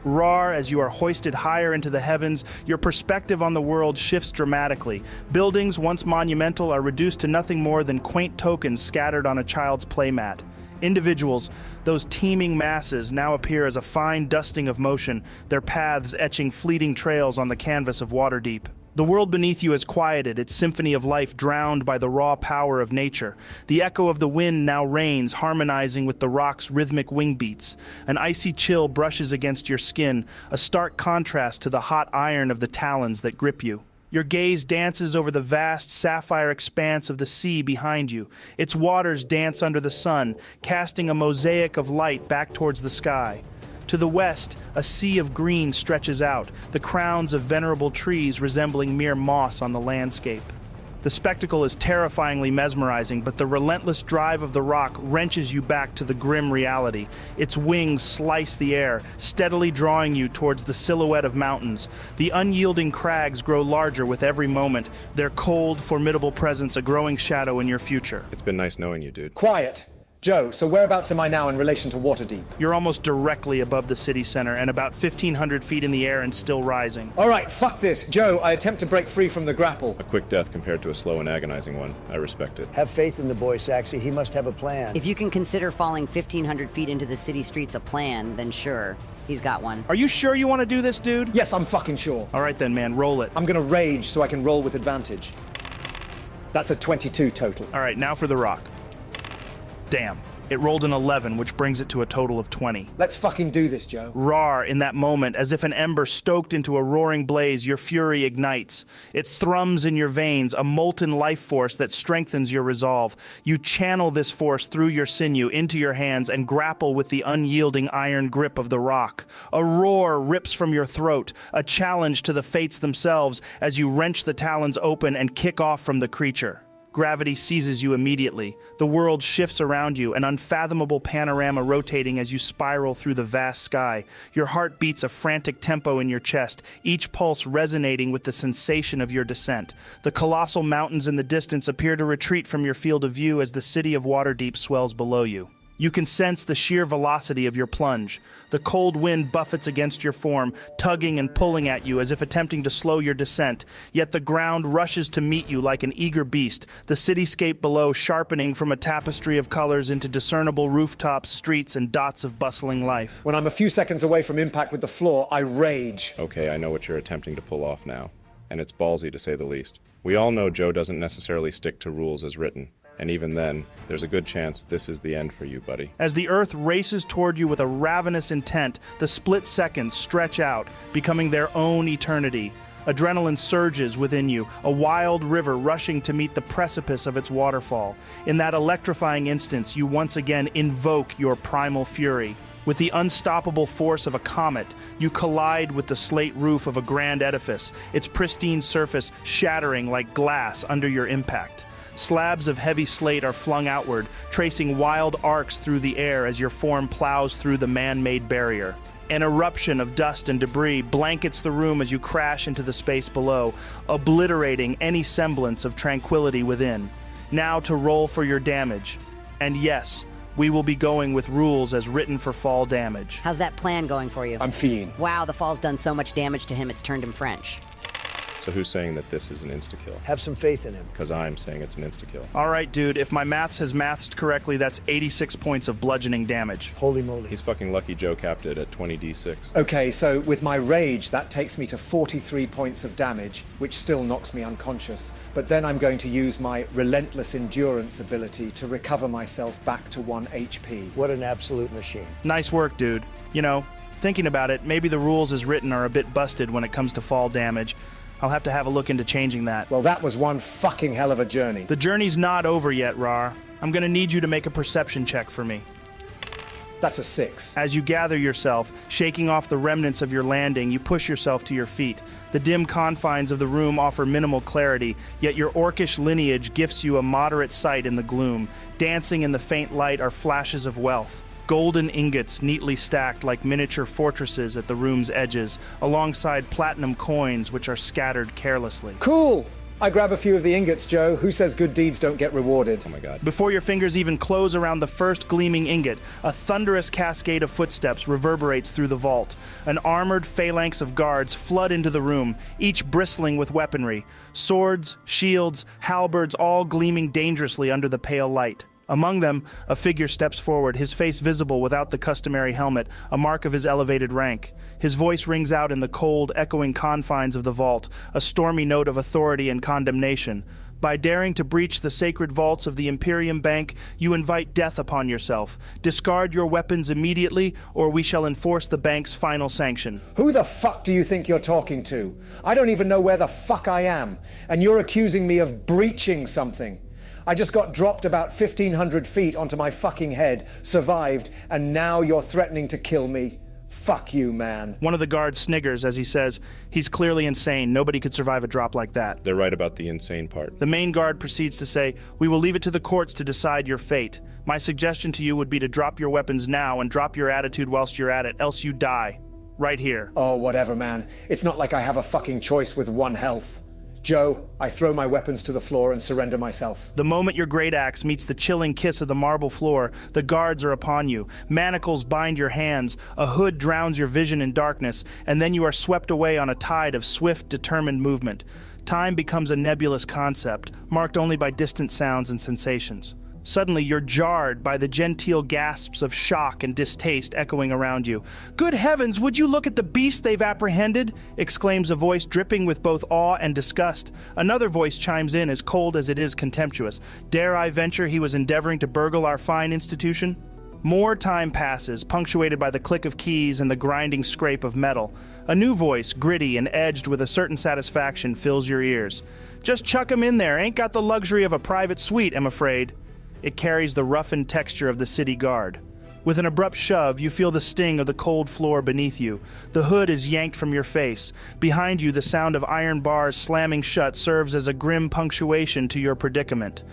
Raarh, as you are hoisted higher into the heavens, your perspective on the world shifts dramatically. Buildings, once monumental, are reduced to nothing more than quaint tokens scattered on a child's playmat. Individuals, those teeming masses, now appear as a fine dusting of motion, their paths etching fleeting trails on the canvas of Waterdeep. The world beneath you has quieted, its symphony of life drowned by the raw power of nature. The echo of the wind now reigns, harmonizing with the rock's rhythmic wing beats. An icy chill brushes against your skin, a stark contrast to the hot iron of the talons that grip you. Your gaze dances over the vast sapphire expanse of the sea behind you. Its waters dance under the sun, casting a mosaic of light back towards the sky. To the west, a sea of green stretches out, the crowns of venerable trees resembling mere moss on the landscape. The spectacle is terrifyingly mesmerizing, but the relentless drive of the rock wrenches you back to the grim reality. Its wings slice the air, steadily drawing you towards the silhouette of mountains. The unyielding crags grow larger with every moment, their cold, formidable presence a growing shadow in your future. It's been nice knowing you, dude. Quiet! Joe, so whereabouts am I now in relation to Waterdeep? You're almost directly above the city center and about 1,500 feet in the air and still rising. All right, fuck this. Joe, I attempt to break free from the grapple. A quick death compared to a slow and agonizing one. I respect it. Have faith in the boy, Saxy. He must have a plan. If you can consider falling 1,500 feet into the city streets a plan, then sure, he's got one. Are you sure you want to do this, dude? Yes, I'm fucking sure. All right then, man, roll it. I'm gonna rage so I can roll with advantage. That's a 22 total. All right, now for the rock. Damn. It rolled an 11, which brings it to a total of 20. Let's fucking do this, Joe. Raarh, in that moment, as if an ember stoked into a roaring blaze, your fury ignites. It thrums in your veins, a molten life force that strengthens your resolve. You channel this force through your sinew into your hands and grapple with the unyielding iron grip of the rock. A roar rips from your throat, a challenge to the fates themselves as you wrench the talons open and kick off from the creature. Gravity seizes you immediately. The world shifts around you, an unfathomable panorama rotating as you spiral through the vast sky. Your heart beats a frantic tempo in your chest, each pulse resonating with the sensation of your descent. The colossal mountains in the distance appear to retreat from your field of view as the city of Waterdeep swells below you. You can sense the sheer velocity of your plunge. The cold wind buffets against your form, tugging and pulling at you as if attempting to slow your descent. Yet the ground rushes to meet you like an eager beast, the cityscape below sharpening from a tapestry of colors into discernible rooftops, streets, and dots of bustling life. When I'm a few seconds away from impact with the floor, I rage. Okay, I know what you're attempting to pull off now. And it's ballsy to say the least. We all know Joe doesn't necessarily stick to rules as written. And even then, there's a good chance this is the end for you, buddy. As the earth races toward you with a ravenous intent, the split seconds stretch out, becoming their own eternity. Adrenaline surges within you, a wild river rushing to meet the precipice of its waterfall. In that electrifying instance, you once again invoke your primal fury. With the unstoppable force of a comet, you collide with the slate roof of a grand edifice, its pristine surface shattering like glass under your impact. Slabs of heavy slate are flung outward, tracing wild arcs through the air as your form plows through the man-made barrier. An eruption of dust and debris blankets the room as you crash into the space below, obliterating any semblance of tranquility within. Now to roll for your damage. And yes, we will be going with rules as written for fall damage. How's that plan going for you? I'm fiend. Wow, the fall's done so much damage to him it's turned him French. So who's saying that this is an insta-kill? Have some faith in him. Because I'm saying it's an insta-kill. All right, dude, if my maths has mathed correctly, that's 86 points of bludgeoning damage. Holy moly. He's fucking lucky Joe capped it at 20d6. Okay, so with my rage, that takes me to 43 points of damage, which still knocks me unconscious. But then I'm going to use my relentless endurance ability to recover myself back to 1 HP. What an absolute machine. Nice work, dude. You know, thinking about it, maybe the rules as written are a bit busted when it comes to fall damage. I'll have to have a look into changing that. Well, that was one fucking hell of a journey. The journey's not over yet, Raarh. I'm gonna need you to make a perception check for me. That's a 6. As you gather yourself, shaking off the remnants of your landing, you push yourself to your feet. The dim confines of the room offer minimal clarity, yet your orcish lineage gifts you a moderate sight in the gloom. Dancing in the faint light are flashes of wealth. Golden ingots neatly stacked like miniature fortresses at the room's edges, alongside platinum coins which are scattered carelessly. Cool! I grab a few of the ingots, Joe. Who says good deeds don't get rewarded? Oh my god. Before your fingers even close around the first gleaming ingot, a thunderous cascade of footsteps reverberates through the vault. An armored phalanx of guards flood into the room, each bristling with weaponry. Swords, shields, halberds, all gleaming dangerously under the pale light. Among them, a figure steps forward, his face visible without the customary helmet, a mark of his elevated rank. His voice rings out in the cold, echoing confines of the vault, a stormy note of authority and condemnation. By daring to breach the sacred vaults of the Imperium Bank, you invite death upon yourself. Discard your weapons immediately, or we shall enforce the bank's final sanction. Who the fuck do you think you're talking to? I don't even know where the fuck I am, and you're accusing me of breaching something. I just got dropped about 1,500 feet onto my fucking head, survived, and now you're threatening to kill me? Fuck you, man. One of the guards sniggers as he says, "He's clearly insane. Nobody could survive a drop like that." They're right about the insane part. The main guard proceeds to say, "We will leave it to the courts to decide your fate. My suggestion to you would be to drop your weapons now and drop your attitude whilst you're at it, else you die. Right here." Oh, whatever, man. It's not like I have a fucking choice with one health. Joe, I throw my weapons to the floor and surrender myself. The moment your great axe meets the chilling kiss of the marble floor, the guards are upon you. Manacles bind your hands, a hood drowns your vision in darkness, and then you are swept away on a tide of swift, determined movement. Time becomes a nebulous concept, marked only by distant sounds and sensations. Suddenly, you're jarred by the genteel gasps of shock and distaste echoing around you. "Good heavens, would you look at the beast they've apprehended?" exclaims a voice dripping with both awe and disgust. Another voice chimes in, as cold as it is contemptuous. "Dare I venture he was endeavoring to burgle our fine institution?" More time passes, punctuated by the click of keys and the grinding scrape of metal. A new voice, gritty and edged with a certain satisfaction, fills your ears. "Just chuck him in there. Ain't got the luxury of a private suite, I'm afraid." It carries the roughened texture of the city guard. With an abrupt shove, you feel the sting of the cold floor beneath you. The hood is yanked from your face. Behind you, the sound of iron bars slamming shut serves as a grim punctuation to your predicament.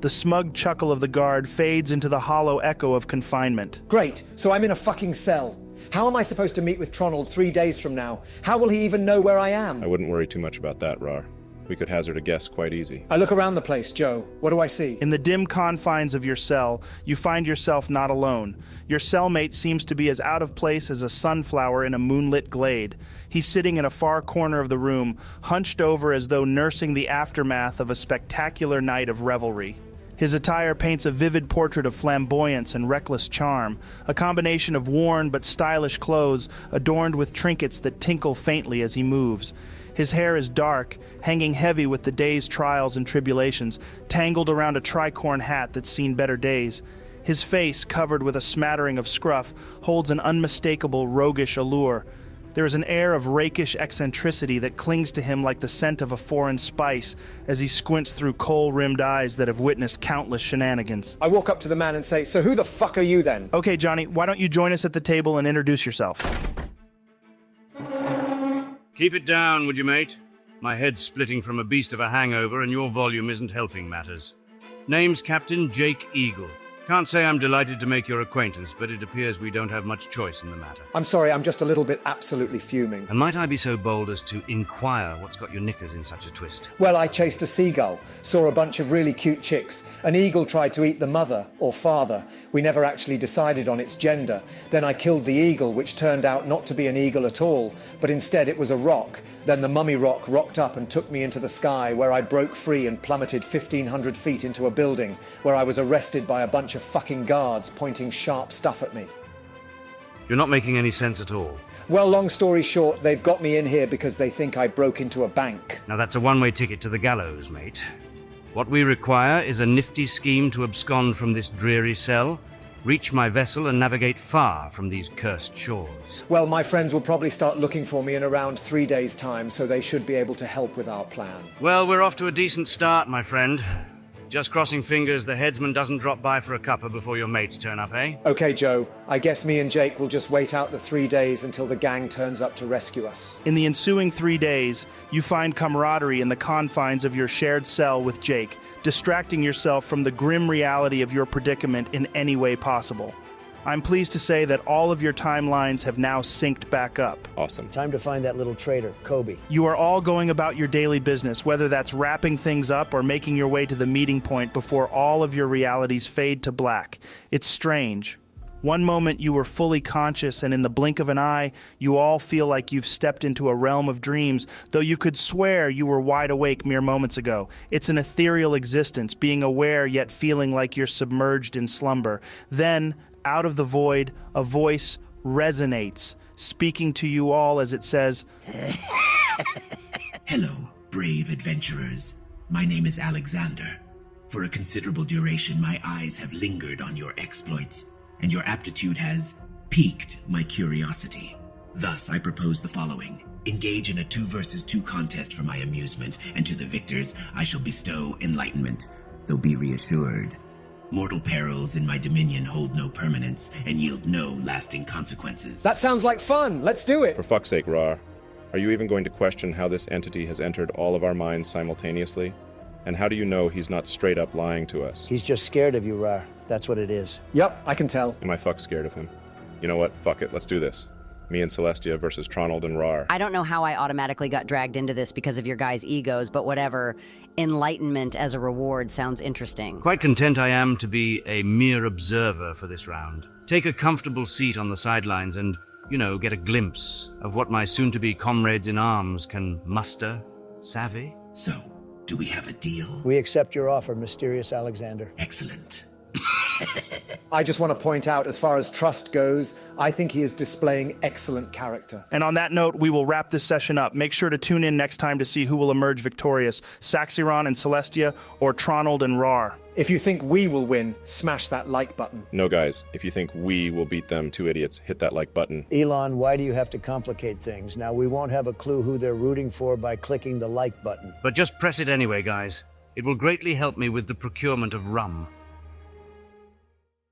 The smug chuckle of the guard fades into the hollow echo of confinement. Great, so I'm in a fucking cell. How am I supposed to meet with Tronald 3 days from now? How will he even know where I am? I wouldn't worry too much about that, Raarh. We could hazard a guess quite easy. I look around the place, Joe. What do I see? In the dim confines of your cell, you find yourself not alone. Your cellmate seems to be as out of place as a sunflower in a moonlit glade. He's sitting in a far corner of the room, hunched over as though nursing the aftermath of a spectacular night of revelry. His attire paints a vivid portrait of flamboyance and reckless charm, a combination of worn but stylish clothes adorned with trinkets that tinkle faintly as he moves. His hair is dark, hanging heavy with the day's trials and tribulations, tangled around a tricorn hat that's seen better days. His face, covered with a smattering of scruff, holds an unmistakable roguish allure. There is an air of rakish eccentricity that clings to him like the scent of a foreign spice as he squints through kohl-rimmed eyes that have witnessed countless shenanigans. I walk up to the man and say, "So who the fuck are you then?" Okay, Johnny, why don't you join us at the table and introduce yourself? Keep it down, would you, mate? My head's splitting from a beast of a hangover, and your volume isn't helping matters. Name's Captain Jake Eagle. Can't say I'm delighted to make your acquaintance, but it appears we don't have much choice in the matter. I'm sorry, I'm just a little bit absolutely fuming. And might I be so bold as to inquire what's got your knickers in such a twist? Well, I chased a seagull, saw a bunch of really cute chicks. An eagle tried to eat the mother, or father. We never actually decided on its gender. Then I killed the eagle, which turned out not to be an eagle at all, but instead it was a rock. Then the mummy rock rocked up and took me into the sky, where I broke free and plummeted 1,500 feet into a building, where I was arrested by a bunch of fucking guards pointing sharp stuff at me. You're not making any sense at all. Well, long story short, they've got me in here because they think I broke into a bank. Now that's a one-way ticket to the gallows, mate. What we require is a nifty scheme to abscond from this dreary cell, reach my vessel and navigate far from these cursed shores. Well, my friends will probably start looking for me in around 3 days' time, so they should be able to help with our plan. Well, we're off to a decent start, my friend. Just crossing fingers the headsman doesn't drop by for a cuppa before your mates turn up, eh? Okay, Joe. I guess me and Jake will just wait out the 3 days until the gang turns up to rescue us. In the ensuing 3 days, you find camaraderie in the confines of your shared cell with Jake, distracting yourself from the grim reality of your predicament in any way possible. I'm pleased to say that all of your timelines have now synced back up. Awesome. Time to find that little traitor, Kobe. You are all going about your daily business, whether that's wrapping things up or making your way to the meeting point before all of your realities fade to black. It's strange. One moment you were fully conscious, and in the blink of an eye, you all feel like you've stepped into a realm of dreams, though you could swear you were wide awake mere moments ago. It's an ethereal existence, being aware yet feeling like you're submerged in slumber. Then, out of the void, a voice resonates, speaking to you all as it says, Hello, brave adventurers. My name is Alexander. For a considerable duration, my eyes have lingered on your exploits, and your aptitude has piqued my curiosity. Thus, I propose the following. Engage in a 2 versus 2 contest for my amusement, and to the victors I shall bestow enlightenment, though be reassured. Mortal perils in my dominion hold no permanence and yield no lasting consequences. That sounds like fun. Let's do it. For fuck's sake, Raarh. Are you even going to question how this entity has entered all of our minds simultaneously? And how do you know he's not straight up lying to us? He's just scared of you, Raarh. That's what it is. Yep, I can tell. Am I fuck scared of him? You know what? Fuck it. Let's do this. Me and Celestia versus Tronald and Raarh. I don't know how I automatically got dragged into this because of your guys' egos, but whatever. Enlightenment as a reward sounds interesting. Quite content I am to be a mere observer for this round. Take a comfortable seat on the sidelines and, get a glimpse of what my soon-to-be comrades in arms can muster. Savvy? So, do we have a deal? We accept your offer, mysterious Alexander. Excellent. I just want to point out, as far as trust goes, I think he is displaying excellent character. And on that note, we will wrap this session up. Make sure to tune in next time to see who will emerge victorious, Saxiron and Celestia, or Tronald and Raarh. If you think we will win, smash that like button. No, guys. If you think we will beat them 2 idiots, hit that like button. Elon, why do you have to complicate things? Now, we won't have a clue who they're rooting for by clicking the like button. But just press it anyway, guys. It will greatly help me with the procurement of rum.